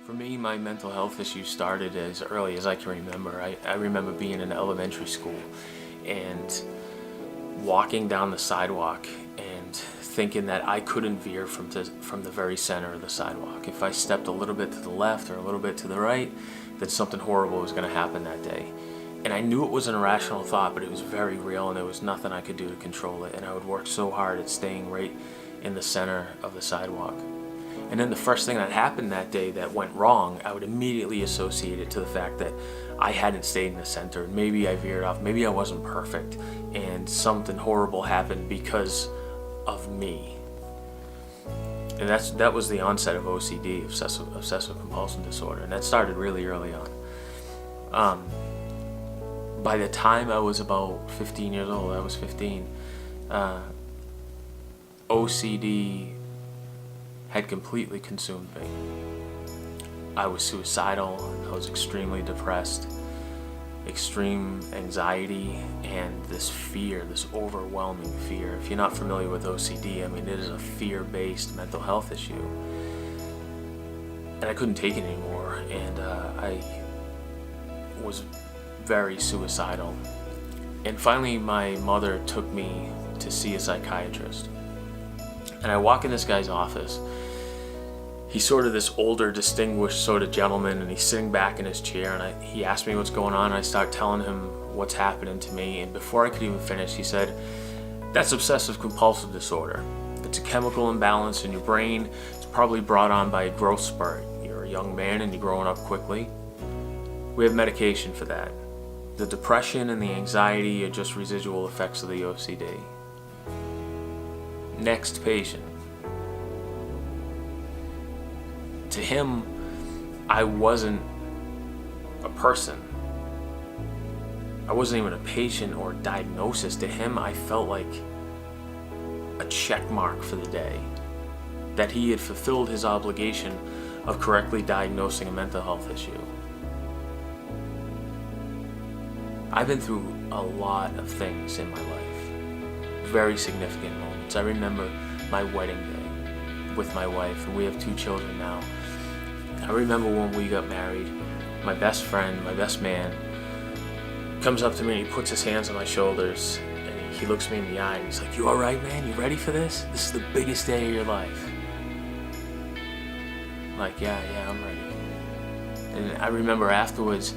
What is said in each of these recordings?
For me, my mental health issues started as early as I can remember. I remember being in elementary school and walking down the sidewalk and thinking that I couldn't veer from the very center of the sidewalk. If I stepped a little bit to the left or a little bit to the right, then something horrible was going to happen that day. And I knew it was an irrational thought, but it was very real and there was nothing I could do to control it. And I would work so hard at staying right in the center of the sidewalk. And then the first thing that happened that day that went wrong, I would immediately associate it to the fact that I hadn't stayed in the center. Maybe I veered off, maybe I wasn't perfect, and something horrible happened because of me. And that was the onset of OCD, obsessive compulsive disorder, and that started really early on. By the time I was about 15 years old, I was 15, OCD had completely consumed me. I was suicidal, I was extremely depressed, extreme anxiety, and this fear, this overwhelming fear. If you're not familiar with OCD, I mean, it is a fear-based mental health issue. And I couldn't take it anymore, and I was very suicidal. And finally, my mother took me to see a psychiatrist. And I walk in this guy's office. He's sort of this older, distinguished sort of gentleman, and he's sitting back in his chair, and he asked me what's going on, and I start telling him what's happening to me, and before I could even finish, he said, "That's obsessive compulsive disorder. It's a chemical imbalance in your brain. It's probably brought on by a growth spurt. You're a young man and you're growing up quickly. We have medication for that. The depression and the anxiety are just residual effects of the OCD. Next patient." To him, I wasn't a person. I wasn't even a patient or a diagnosis. To him, I felt like a check mark for the day, that he had fulfilled his obligation of correctly diagnosing a mental health issue. I've been through a lot of things in my life, very significant moments. I remember my wedding day with my wife, and we have 2 children now. I remember when we got married, my best friend, my best man, comes up to me and he puts his hands on my shoulders and he looks me in the eye and he's like, "You alright, man? You ready for this? This is the biggest day of your life." I'm like, yeah, I'm ready. And I remember afterwards,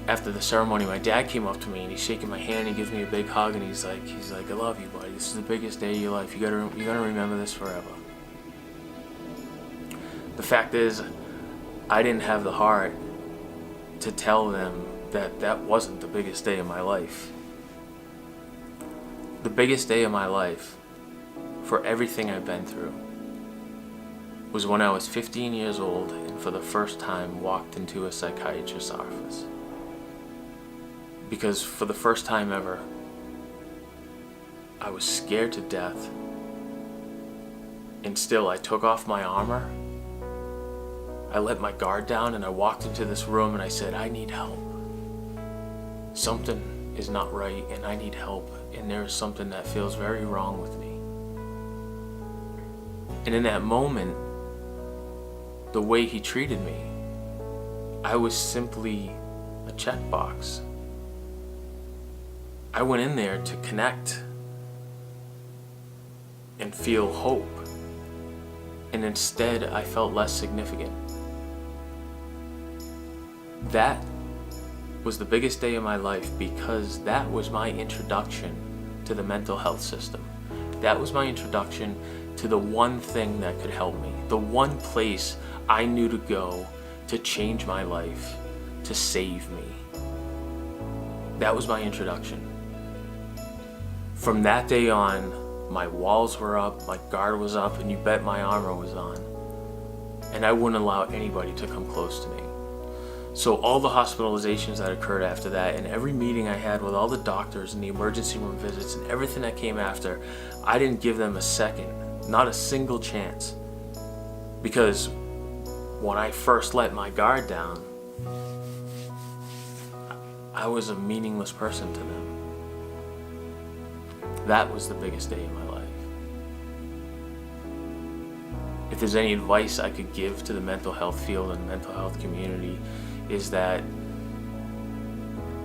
after the ceremony, my dad came up to me and he's shaking my hand, he gives me a big hug, and he's like, "I love you, buddy. This is the biggest day of your life. You're gonna remember this forever." The fact is, I didn't have the heart to tell them that that wasn't the biggest day of my life. The biggest day of my life, for everything I've been through, was when I was 15 years old and for the first time walked into a psychiatrist's office. Because for the first time ever, I was scared to death, and still I took off my armor, I let my guard down, and I walked into this room and I said, "I need help. Something is not right and I need help, and there is something that feels very wrong with me." And in that moment, the way he treated me, I was simply a checkbox. I went in there to connect and feel hope, and instead I felt less significant. That was the biggest day of my life because that was my introduction to the mental health system. That was my introduction to the one thing that could help me, the one place I knew to go to change my life, to save me. That was my introduction. From that day on, my walls were up, my guard was up, and you bet my armor was on. And I wouldn't allow anybody to come close to me. So all the hospitalizations that occurred after that, and every meeting I had with all the doctors and the emergency room visits and everything that came after, I didn't give them a second, not a single chance. Because when I first let my guard down, I was a meaningless person to them. That was the biggest day of my life. if there's any advice I could give to the mental health field and mental health community, is that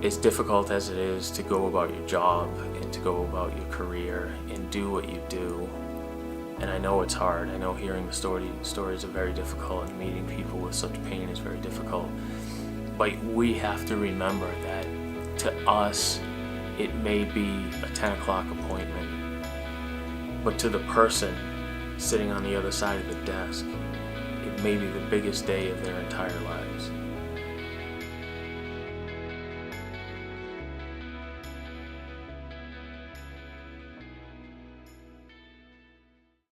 as difficult as it is to go about your job and to go about your career and do what you do, and I know it's hard, I know hearing the stories are very difficult and meeting people with such pain is very difficult, but we have to remember that to us it may be a 10 o'clock appointment, but to the person sitting on the other side of the desk, it may be the biggest day of their entire lives.